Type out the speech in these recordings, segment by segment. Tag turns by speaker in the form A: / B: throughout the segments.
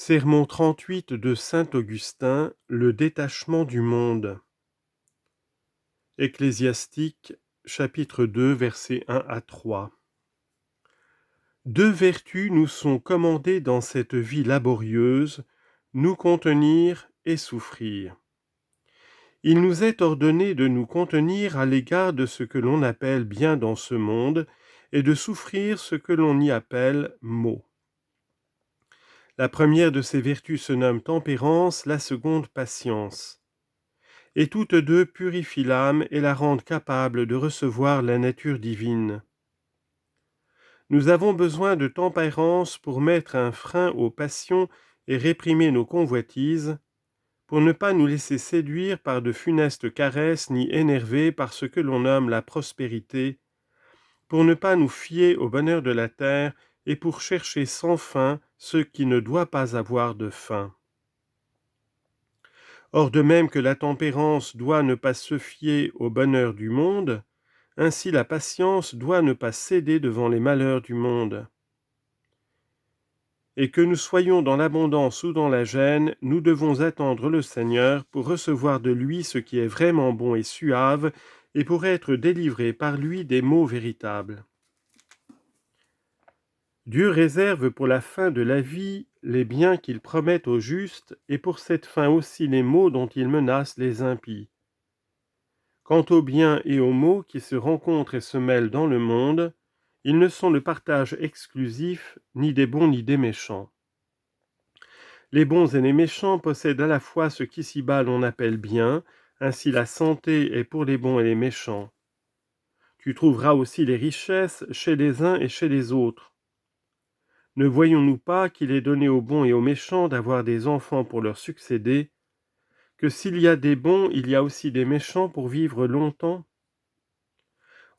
A: Sermon 38 de saint Augustin, le détachement du monde. Ecclésiastique, chapitre 2, versets 1 à 3. Deux vertus nous sont commandées dans cette vie laborieuse, nous contenir et souffrir. Il nous est ordonné de nous contenir à l'égard de ce que l'on appelle bien dans ce monde, et de souffrir ce que l'on y appelle maux. La première de ces vertus se nomme tempérance, la seconde patience. Et toutes deux purifient l'âme et la rendent capable de recevoir la nature divine. Nous avons besoin de tempérance pour mettre un frein aux passions et réprimer nos convoitises, pour ne pas nous laisser séduire par de funestes caresses ni énerver par ce que l'on nomme la prospérité, pour ne pas nous fier au bonheur de la terre et pour chercher sans fin ce qui ne doit pas avoir de fin. Or, de même que la tempérance doit ne pas se fier au bonheur du monde, ainsi la patience doit ne pas céder devant les malheurs du monde. Et que nous soyons dans l'abondance ou dans la gêne, nous devons attendre le Seigneur pour recevoir de lui ce qui est vraiment bon et suave, et pour être délivrés par lui des maux véritables. Dieu réserve pour la fin de la vie les biens qu'il promet aux justes, et pour cette fin aussi les maux dont il menace les impies. Quant aux biens et aux maux qui se rencontrent et se mêlent dans le monde, ils ne sont le partage exclusif ni des bons ni des méchants. Les bons et les méchants possèdent à la fois ce qu'ici-bas l'on appelle bien, ainsi la santé est pour les bons et les méchants. Tu trouveras aussi les richesses chez les uns et chez les autres. Ne voyons-nous pas qu'il est donné aux bons et aux méchants d'avoir des enfants pour leur succéder, que s'il y a des bons, il y a aussi des méchants pour vivre longtemps ?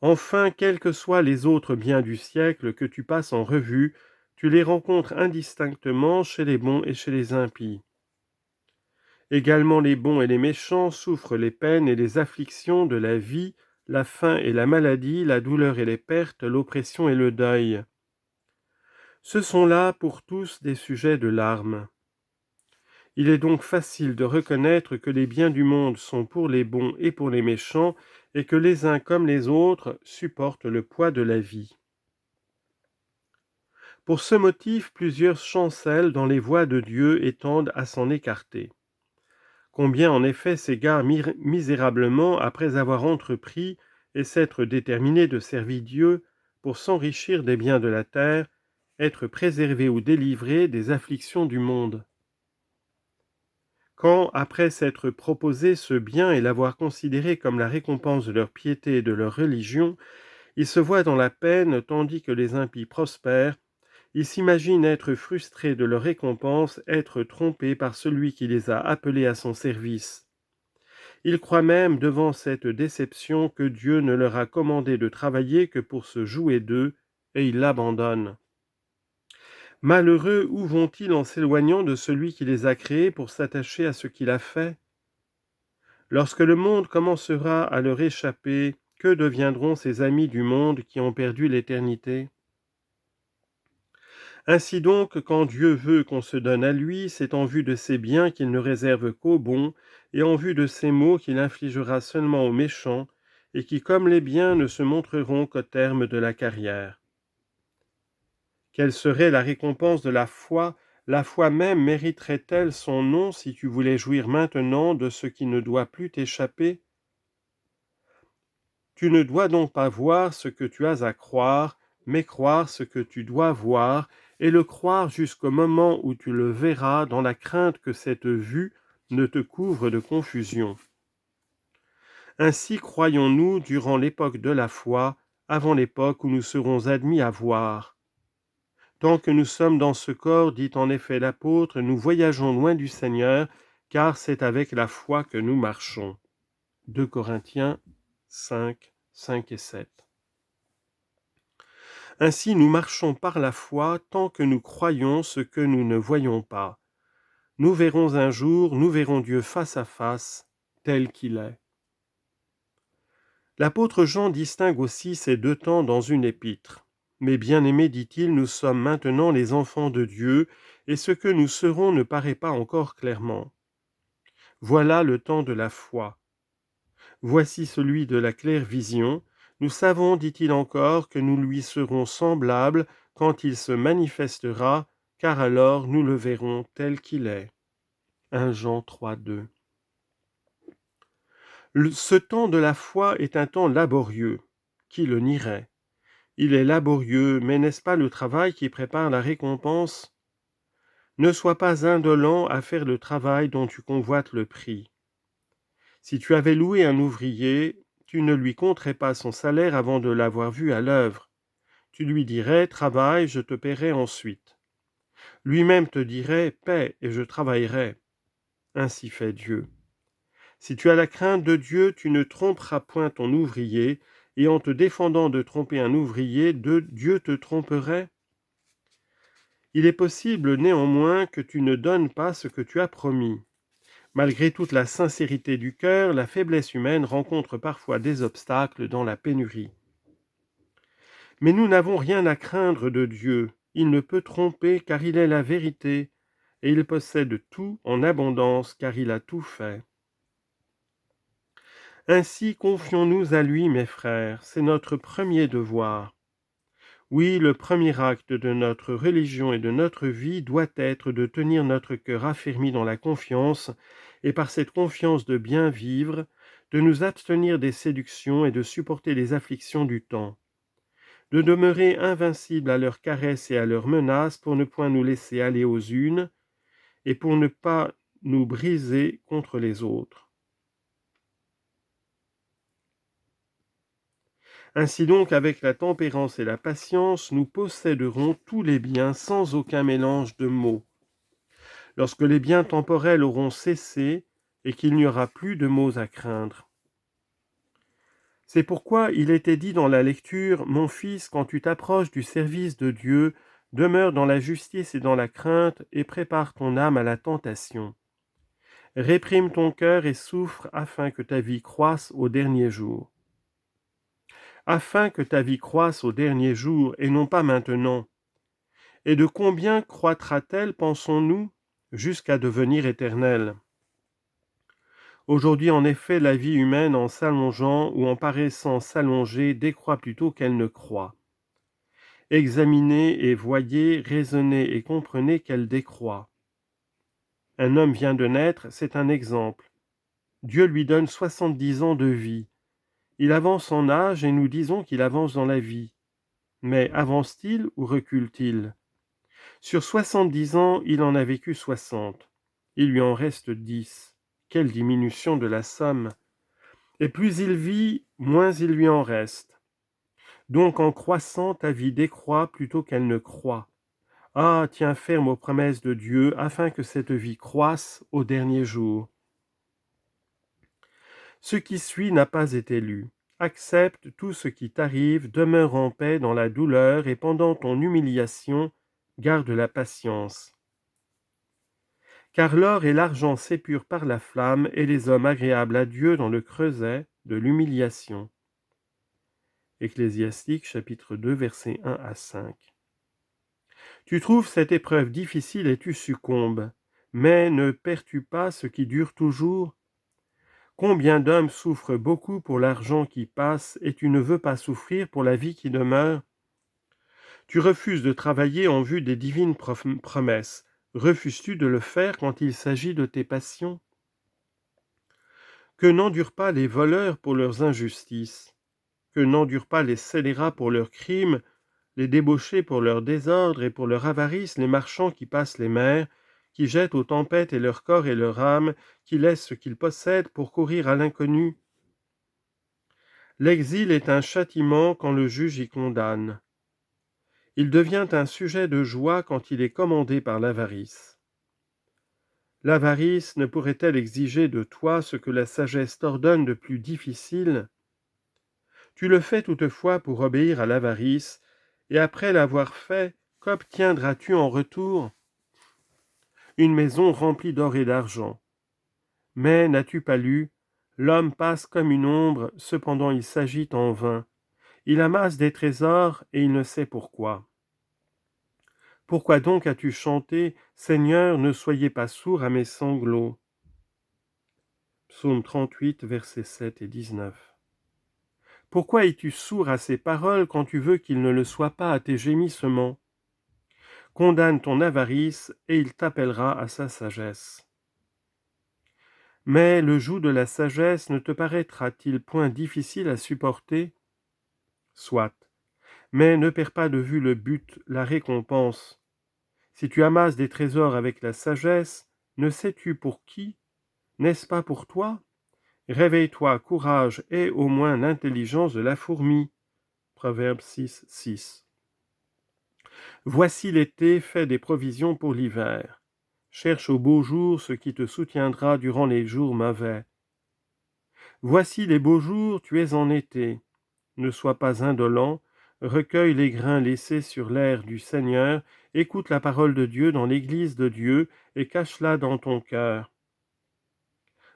A: Enfin, quels que soient les autres biens du siècle que tu passes en revue, tu les rencontres indistinctement chez les bons et chez les impies. Également les bons et les méchants souffrent les peines et les afflictions de la vie, la faim et la maladie, la douleur et les pertes, l'oppression et le deuil. Ce sont là pour tous des sujets de larmes. Il est donc facile de reconnaître que les biens du monde sont pour les bons et pour les méchants, et que les uns comme les autres supportent le poids de la vie. Pour ce motif, plusieurs chancellent dans les voies de Dieu et tendent à s'en écarter. Combien en effet s'égarent misérablement après avoir entrepris et s'être déterminés de servir Dieu pour s'enrichir des biens de la terre, être préservés ou délivrés des afflictions du monde. Quand, après s'être proposé ce bien et l'avoir considéré comme la récompense de leur piété et de leur religion, ils se voient dans la peine tandis que les impies prospèrent, ils s'imaginent être frustrés de leur récompense, être trompés par celui qui les a appelés à son service. Ils croient même, devant cette déception, que Dieu ne leur a commandé de travailler que pour se jouer d'eux, et ils l'abandonnent. Malheureux, où vont-ils en s'éloignant de celui qui les a créés pour s'attacher à ce qu'il a fait ? Lorsque le monde commencera à leur échapper, que deviendront ces amis du monde qui ont perdu l'éternité ? Ainsi donc, quand Dieu veut qu'on se donne à lui, c'est en vue de ses biens qu'il ne réserve qu'aux bons, et en vue de ses maux qu'il infligera seulement aux méchants, et qui, comme les biens, ne se montreront qu'au terme de la carrière. Quelle serait la récompense de la foi ? La foi même mériterait-elle son nom si tu voulais jouir maintenant de ce qui ne doit plus t'échapper ? Tu ne dois donc pas voir ce que tu as à croire, mais croire ce que tu dois voir, et le croire jusqu'au moment où tu le verras dans la crainte que cette vue ne te couvre de confusion. Ainsi croyons-nous durant l'époque de la foi, avant l'époque où nous serons admis à voir. Tant que nous sommes dans ce corps, dit en effet l'apôtre, nous voyageons loin du Seigneur, car c'est avec la foi que nous marchons. 2 Corinthiens 5, 5 et 7. Ainsi nous marchons par la foi tant que nous croyons ce que nous ne voyons pas. Nous verrons un jour, nous verrons Dieu face à face, tel qu'il est. L'apôtre Jean distingue aussi ces deux temps dans une épître. Mes bien-aimés, dit-il, nous sommes maintenant les enfants de Dieu, et ce que nous serons ne paraît pas encore clairement. Voilà le temps de la foi. Voici celui de la claire vision. Nous savons, dit-il encore, que nous lui serons semblables quand il se manifestera, car alors nous le verrons tel qu'il est. 1 Jean 3, 2. Ce temps de la foi est un temps laborieux. Qui le nierait? Il est laborieux, mais n'est-ce pas le travail qui prépare la récompense? Ne sois pas indolent à faire le travail dont tu convoites le prix. Si tu avais loué un ouvrier, tu ne lui compterais pas son salaire avant de l'avoir vu à l'œuvre. Tu lui dirais « Travaille, je te paierai ensuite ». Lui-même te dirait « Paie, et je travaillerai ». Ainsi fait Dieu. Si tu as la crainte de Dieu, tu ne tromperas point ton ouvrier, et en te défendant de tromper un ouvrier, Dieu te tromperait. Il est possible néanmoins que tu ne donnes pas ce que tu as promis. Malgré toute la sincérité du cœur, la faiblesse humaine rencontre parfois des obstacles dans la pénurie. Mais nous n'avons rien à craindre de Dieu. Il ne peut tromper car il est la vérité, et il possède tout en abondance car il a tout fait. Ainsi confions-nous à lui, mes frères, c'est notre premier devoir. Oui, le premier acte de notre religion et de notre vie doit être de tenir notre cœur affermi dans la confiance, et par cette confiance de bien vivre, de nous abstenir des séductions et de supporter les afflictions du temps, de demeurer invincibles à leurs caresses et à leurs menaces pour ne point nous laisser aller aux unes, et pour ne pas nous briser contre les autres. Ainsi donc, avec la tempérance et la patience, nous posséderons tous les biens sans aucun mélange de maux. Lorsque les biens temporels auront cessé et qu'il n'y aura plus de maux à craindre. C'est pourquoi il était dit dans la lecture « Mon fils, quand tu t'approches du service de Dieu, demeure dans la justice et dans la crainte et prépare ton âme à la tentation. Réprime ton cœur et souffre afin que ta vie croisse au dernier jour. » Afin que ta vie croisse au dernier jour et non pas maintenant. Et de combien croîtra-t-elle, pensons-nous, jusqu'à devenir éternelle? Aujourd'hui, en effet, la vie humaine, en s'allongeant ou en paraissant s'allonger, décroît plutôt qu'elle ne croît. Examinez et voyez, raisonnez et comprenez qu'elle décroît. Un homme vient de naître, c'est un exemple. Dieu lui donne 70 ans de vie. Il avance en âge et nous disons qu'il avance dans la vie. Mais avance-t-il ou recule-t-il? Sur 70 ans, il en a vécu 60. Il lui en reste 10. Quelle diminution de la somme! Et plus il vit, moins il lui en reste. Donc en croissant, ta vie décroît plutôt qu'elle ne croît. Ah, tiens ferme aux promesses de Dieu, afin que cette vie croisse au dernier jour. Ce qui suit n'a pas été lu. Accepte tout ce qui t'arrive, demeure en paix dans la douleur, et pendant ton humiliation, garde la patience. Car l'or et l'argent s'épurent par la flamme, et les hommes agréables à Dieu dans le creuset de l'humiliation. Ecclésiastique chapitre 2 versets 1 à 5. Tu trouves cette épreuve difficile et tu succombes, mais ne perds-tu pas ce qui dure toujours? Combien d'hommes souffrent beaucoup pour l'argent qui passe et tu ne veux pas souffrir pour la vie qui demeure? Tu refuses de travailler en vue des divines promesses. Refuses-tu de le faire quand il s'agit de tes passions? Que n'endurent pas les voleurs pour leurs injustices? Que n'endurent pas les scélérats pour leurs crimes, les débauchés pour leur désordre et pour leur avarice, les marchands qui passent les mers, qui jettent aux tempêtes et leur corps et leur âme, qui laissent ce qu'ils possèdent pour courir à l'inconnu? L'exil est un châtiment quand le juge y condamne. Il devient un sujet de joie quand il est commandé par l'avarice. L'avarice ne pourrait-elle exiger de toi ce que la sagesse t'ordonne de plus difficile? Tu le fais toutefois pour obéir à l'avarice, et après l'avoir fait, qu'obtiendras-tu en retour? Une maison remplie d'or et d'argent. Mais n'as-tu pas lu? L'homme passe comme une ombre, cependant il s'agite en vain. Il amasse des trésors et il ne sait pourquoi. Pourquoi donc as-tu chanté « Seigneur, ne soyez pas sourd à mes sanglots » Psaume 38, versets 7 et 19. Pourquoi es-tu sourd à ces paroles quand tu veux qu'il ne le soit pas à tes gémissements? Condamne ton avarice et il t'appellera à sa sagesse. Mais le joug de la sagesse ne te paraîtra-t-il point difficile à supporter? Soit, mais ne perds pas de vue le but, la récompense. Si tu amasses des trésors avec la sagesse, ne sais-tu pour qui? N'est-ce pas pour toi? Réveille-toi, courage, aie au moins l'intelligence de la fourmi. Proverbe 6, 6. Voici l'été, fais des provisions pour l'hiver. Cherche au beau jour ce qui te soutiendra durant les jours mauvais. Voici les beaux jours, tu es en été. Ne sois pas indolent, recueille les grains laissés sur l'aire du Seigneur, écoute la parole de Dieu dans l'église de Dieu et cache-la dans ton cœur.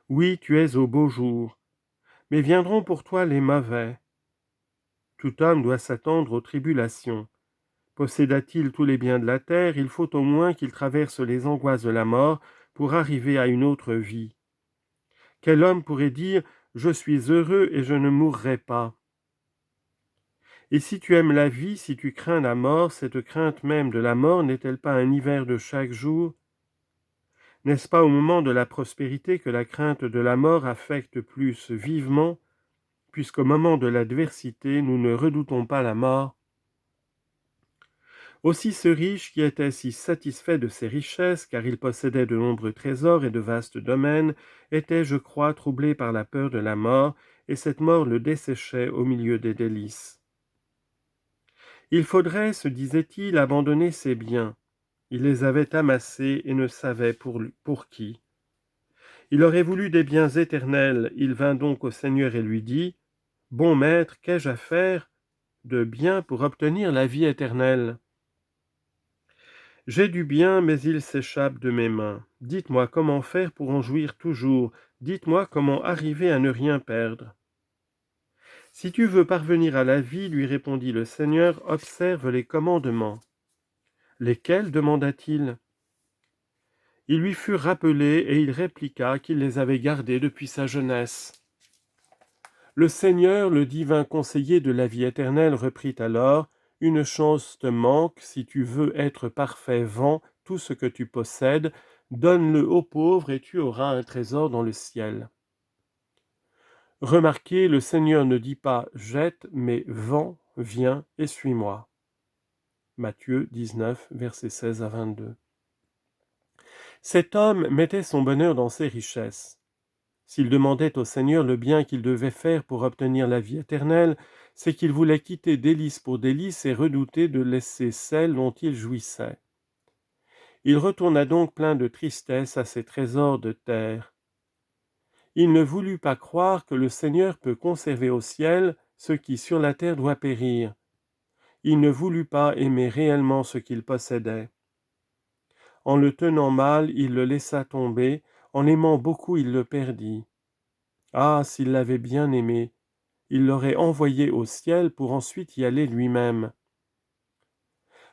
A: Oui, tu es au beau jour, mais viendront pour toi les mauvais. Tout homme doit s'attendre aux tribulations. Posséda-t-il tous les biens de la terre, il faut au moins qu'il traverse les angoisses de la mort pour arriver à une autre vie. Quel homme pourrait dire « Je suis heureux et je ne mourrai pas » ? Et si tu aimes la vie, si tu crains la mort, cette crainte même de la mort n'est-elle pas un hiver de chaque jour? N'est-ce pas au moment de la prospérité que la crainte de la mort affecte plus vivement, puisqu'au moment de l'adversité, nous ne redoutons pas la mort? Aussi ce riche qui était si satisfait de ses richesses, car il possédait de nombreux trésors et de vastes domaines, était, je crois, troublé par la peur de la mort, et cette mort le desséchait au milieu des délices. Il faudrait, se disait-il, abandonner ses biens. Il les avait amassés et ne savait pour qui. Il aurait voulu des biens éternels. Il vint donc au Seigneur et lui dit « Bon maître, qu'ai-je à faire de bien pour obtenir la vie éternelle ? J'ai du bien, mais il s'échappe de mes mains. Dites-moi comment faire pour en jouir toujours. Dites-moi comment arriver à ne rien perdre. » Si tu veux parvenir à la vie, lui répondit le Seigneur, observe les commandements. Lesquels demanda-t-il? Ils lui furent rappelés et il répliqua qu'il les avait gardés depuis sa jeunesse. Le Seigneur, le divin conseiller de la vie éternelle, reprit alors, « Une chose te manque, si tu veux être parfait, vends tout ce que tu possèdes, donne-le aux pauvres et tu auras un trésor dans le ciel. » Remarquez, le Seigneur ne dit pas « jette », mais « vends, viens et suis-moi. » Matthieu 19, versets 16 à 22. Cet homme mettait son bonheur dans ses richesses. S'il demandait au Seigneur le bien qu'il devait faire pour obtenir la vie éternelle, c'est qu'il voulait quitter délice pour délice et redouter de laisser celle dont il jouissait. Il retourna donc plein de tristesse à ses trésors de terre. Il ne voulut pas croire que le Seigneur peut conserver au ciel ce qui sur la terre doit périr. Il ne voulut pas aimer réellement ce qu'il possédait. En le tenant mal, il le laissa tomber, en l'aimant beaucoup, il le perdit. Ah, s'il l'avait bien aimé, il l'aurait envoyé au ciel pour ensuite y aller lui-même.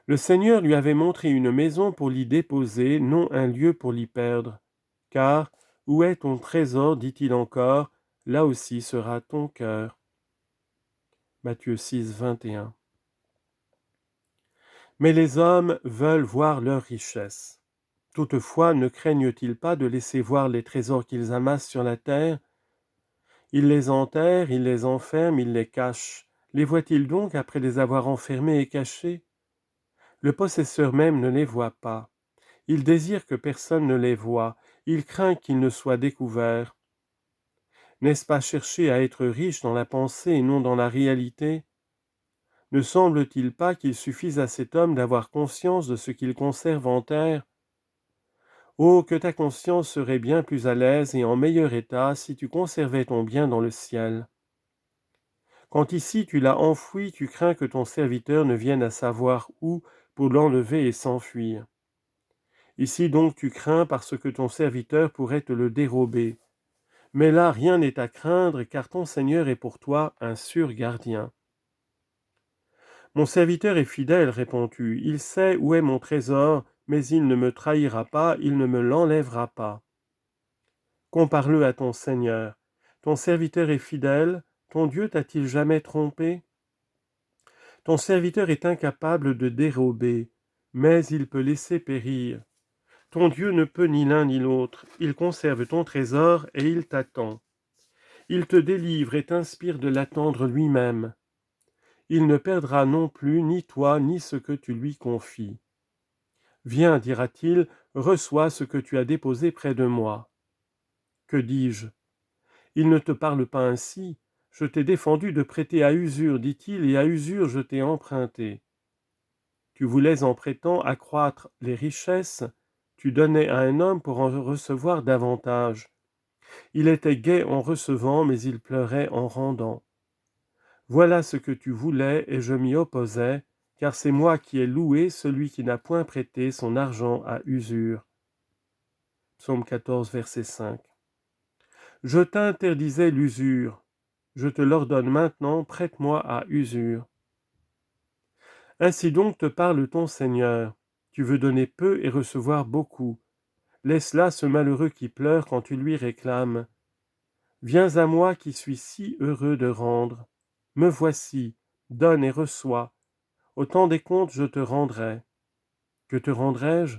A: Le Seigneur lui avait montré une maison pour l'y déposer, non un lieu pour l'y perdre. Car, où est ton trésor, dit-il encore, là aussi sera ton cœur. Matthieu 6, 21. Mais les hommes veulent voir leur richesse. Toutefois, ne craignent-ils pas de laisser voir les trésors qu'ils amassent sur la terre? Ils les enterrent, ils les enferment, ils les cachent. Les voit-il donc après les avoir enfermés et cachés? Le possesseur même ne les voit pas. Il désire que personne ne les voie. Il craint qu'ils ne soient découverts. N'est-ce pas chercher à être riche dans la pensée et non dans la réalité? Ne semble-t-il pas qu'il suffise à cet homme d'avoir conscience de ce qu'il conserve en terre? Oh, que ta conscience serait bien plus à l'aise et en meilleur état si tu conservais ton bien dans le ciel. Quand ici tu l'as enfoui, tu crains que ton serviteur ne vienne à savoir où pour l'enlever et s'enfuir. Ici donc tu crains parce que ton serviteur pourrait te le dérober. Mais là rien n'est à craindre car ton Seigneur est pour toi un sûr gardien. Mon serviteur est fidèle, réponds-tu, il sait où est mon trésor, mais il ne me trahira pas, il ne me l'enlèvera pas. Compare-le à ton Seigneur. Ton serviteur est fidèle, ton Dieu t'a-t-il jamais trompé? Ton serviteur est incapable de dérober, mais il peut laisser périr. Ton Dieu ne peut ni l'un ni l'autre, il conserve ton trésor et il t'attend. Il te délivre et t'inspire de l'attendre lui-même. Il ne perdra non plus ni toi ni ce que tu lui confies. Viens, dira-t-il, reçois ce que tu as déposé près de moi. Que dis-je? Il ne te parle pas ainsi. Je t'ai défendu de prêter à usure, dit-il, et à usure je t'ai emprunté. Tu voulais en prêtant accroître les richesses, tu donnais à un homme pour en recevoir davantage. Il était gai en recevant, mais il pleurait en rendant. Voilà ce que tu voulais, et je m'y opposais, car c'est moi qui ai loué celui qui n'a point prêté son argent à usure. Psaume 14, verset 5. Je t'interdisais l'usure, je te l'ordonne maintenant, prête-moi à usure. Ainsi donc te parle ton Seigneur. Tu veux donner peu et recevoir beaucoup. Laisse là ce malheureux qui pleure quand tu lui réclames. Viens à moi qui suis si heureux de rendre. Me voici, donne et reçois. Au temps des comptes je te rendrai. Que te rendrai-je?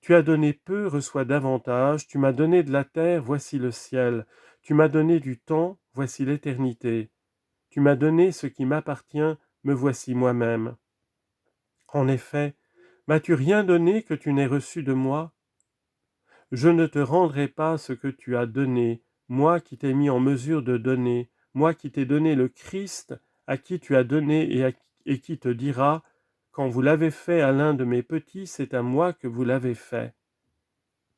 A: Tu as donné peu, reçois davantage. Tu m'as donné de la terre, voici le ciel. Tu m'as donné du temps, voici l'éternité. Tu m'as donné ce qui m'appartient, me voici moi-même. En effet, m'as-tu rien donné que tu n'aies reçu de moi? Je ne te rendrai pas ce que tu as donné, moi qui t'ai mis en mesure de donner, moi qui t'ai donné le Christ, à qui tu as donné et qui te dira, quand vous l'avez fait à l'un de mes petits, c'est à moi que vous l'avez fait.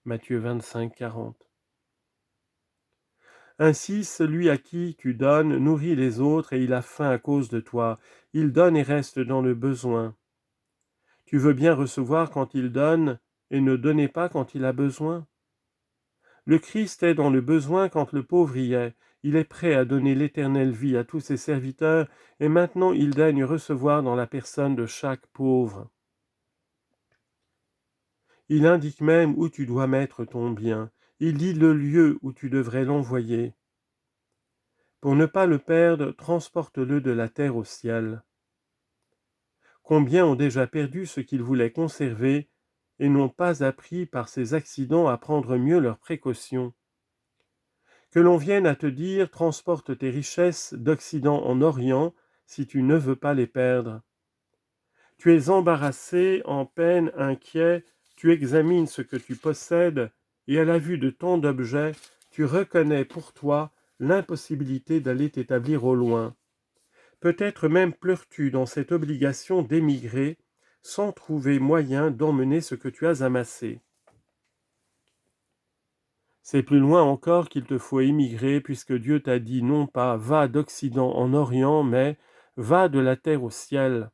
A: Matthieu 25, 40. Ainsi, celui à qui tu donnes nourrit les autres et il a faim à cause de toi. Il donne et reste dans le besoin. Tu veux bien recevoir quand il donne et ne donner pas quand il a besoin? Le Christ est dans le besoin quand le pauvre y est. Il est prêt à donner l'éternelle vie à tous ses serviteurs et maintenant il daigne recevoir dans la personne de chaque pauvre. Il indique même où tu dois mettre ton bien. Il dit le lieu où tu devrais l'envoyer. Pour ne pas le perdre, transporte-le de la terre au ciel. Combien ont déjà perdu ce qu'ils voulaient conserver et n'ont pas appris par ces accidents à prendre mieux leurs précautions. Que l'on vienne à te dire « transporte tes richesses d'Occident en Orient si tu ne veux pas les perdre ». Tu es embarrassé, en peine, inquiet, tu examines ce que tu possèdes et à la vue de tant d'objets, tu reconnais pour toi l'impossibilité d'aller t'établir au loin. Peut-être même pleures-tu dans cette obligation d'émigrer sans trouver moyen d'emmener ce que tu as amassé. C'est plus loin encore qu'il te faut émigrer, puisque Dieu t'a dit non pas « va d'Occident en Orient », mais « va de la terre au ciel ».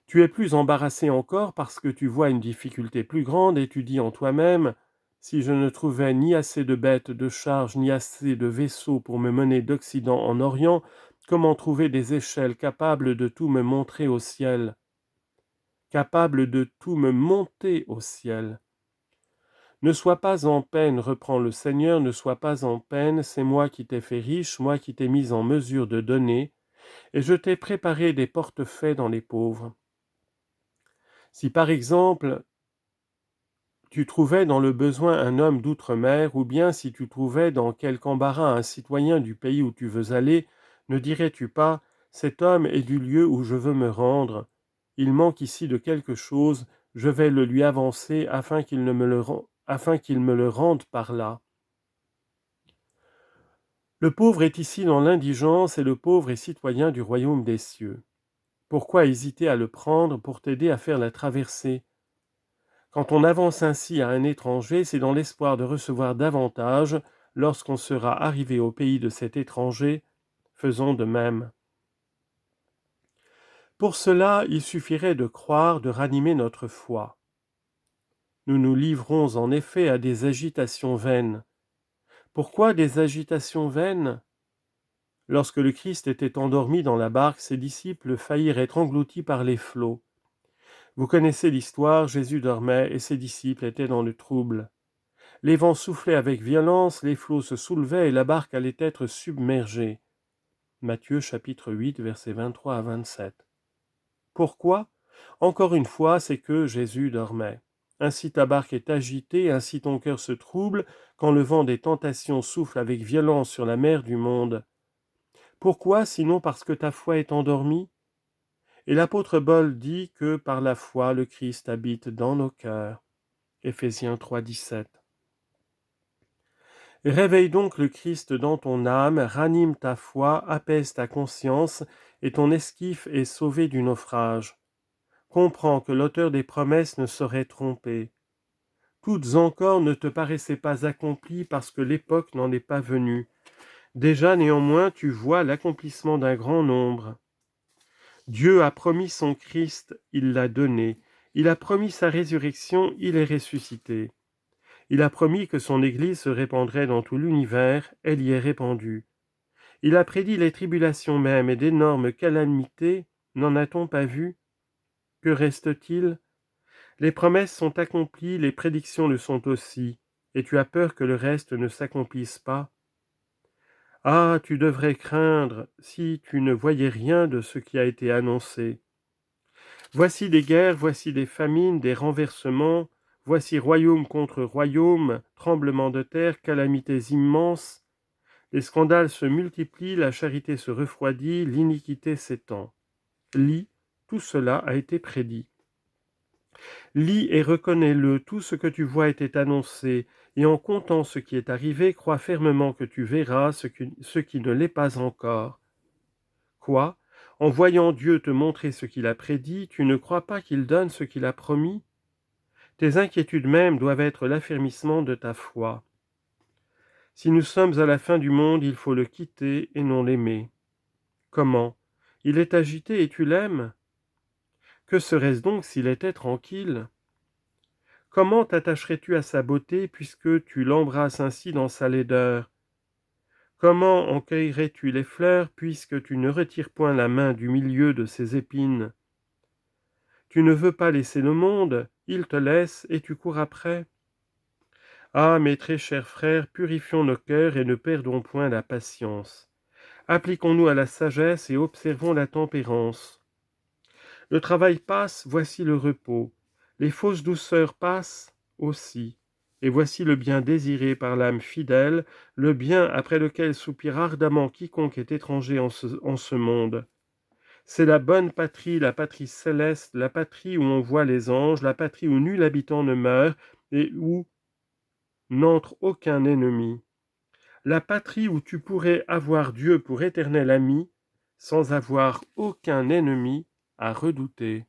A: Tu es plus embarrassé encore parce que tu vois une difficulté plus grande et tu dis en toi-même « si je ne trouvais ni assez de bêtes de charge, ni assez de vaisseaux pour me mener d'Occident en Orient, comment trouver des échelles capables de tout me montrer au ciel, capables de tout me monter au ciel ?» Ne sois pas en peine, reprend le Seigneur, ne sois pas en peine, c'est moi qui t'ai fait riche, moi qui t'ai mis en mesure de donner, et je t'ai préparé des portefaix dans les pauvres. Si par exemple, tu trouvais dans le besoin un homme d'outre-mer, ou bien si tu trouvais dans quelque embarras un citoyen du pays où tu veux aller, ne dirais-tu pas, cet homme est du lieu où je veux me rendre, il manque ici de quelque chose, je vais le lui avancer afin qu'il me le rende par là. Le pauvre est ici dans l'indigence et le pauvre est citoyen du royaume des cieux. Pourquoi hésiter à le prendre pour t'aider à faire la traversée? Quand on avance ainsi à un étranger, c'est dans l'espoir de recevoir davantage lorsqu'on sera arrivé au pays de cet étranger. Faisons de même. Pour cela, il suffirait de croire, de ranimer notre foi. Nous nous livrons en effet à des agitations vaines. Pourquoi des agitations vaines? Lorsque le Christ était endormi dans la barque, ses disciples faillirent être engloutis par les flots. Vous connaissez l'histoire, Jésus dormait et ses disciples étaient dans le trouble. Les vents soufflaient avec violence, les flots se soulevaient et la barque allait être submergée. Matthieu chapitre 8, versets 23 à 27. Pourquoi ? Encore une fois, c'est que Jésus dormait. Ainsi ta barque est agitée, ainsi ton cœur se trouble, quand le vent des tentations souffle avec violence sur la mer du monde. Pourquoi, sinon parce que ta foi est endormie ? Et l'apôtre Paul dit que par la foi, le Christ habite dans nos cœurs. Éphésiens 3, 17. Réveille donc le Christ dans ton âme, ranime ta foi, apaise ta conscience, et ton esquif est sauvé du naufrage. Comprends que l'auteur des promesses ne saurait tromper. Toutes encore ne te paraissaient pas accomplies parce que l'époque n'en est pas venue. Déjà néanmoins tu vois l'accomplissement d'un grand nombre. Dieu a promis son Christ, il l'a donné. Il a promis sa résurrection, il est ressuscité. Il a promis que son Église se répandrait dans tout l'univers, elle y est répandue. Il a prédit les tribulations même et d'énormes calamités, n'en a-t-on pas vu ? Que reste-t-il ? Les promesses sont accomplies, les prédictions le sont aussi, et tu as peur que le reste ne s'accomplisse pas ? Ah, tu devrais craindre si tu ne voyais rien de ce qui a été annoncé. Voici des guerres, voici des famines, des renversements, voici royaume contre royaume, tremblements de terre, calamités immenses. Les scandales se multiplient, la charité se refroidit, l'iniquité s'étend. Lis, tout cela a été prédit. Lis et reconnais-le, tout ce que tu vois était annoncé, et en comptant ce qui est arrivé, crois fermement que tu verras ce qui ne l'est pas encore. Quoi ? En voyant Dieu te montrer ce qu'il a prédit, tu ne crois pas qu'il donne ce qu'il a promis ? Tes inquiétudes même doivent être l'affermissement de ta foi. Si nous sommes à la fin du monde, il faut le quitter et non l'aimer. Comment ? Il est agité et tu l'aimes ? Que serait-ce donc s'il était tranquille ? Comment t'attacherais-tu à sa beauté puisque tu l'embrasses ainsi dans sa laideur ? Comment en cueillerais-tu les fleurs puisque tu ne retires point la main du milieu de ses épines ? Tu ne veux pas laisser le monde, il te laisse et tu cours après. Ah, mes très chers frères, purifions nos cœurs et ne perdons point la patience. Appliquons-nous à la sagesse et observons la tempérance. Le travail passe, voici le repos. Les fausses douceurs passent aussi. Et voici le bien désiré par l'âme fidèle, le bien après lequel soupire ardemment quiconque est étranger en ce monde. C'est la bonne patrie, la patrie céleste, la patrie où on voit les anges, la patrie où nul habitant ne meurt et où n'entre aucun ennemi. La patrie où tu pourrais avoir Dieu pour éternel ami, sans avoir aucun ennemi à redouter.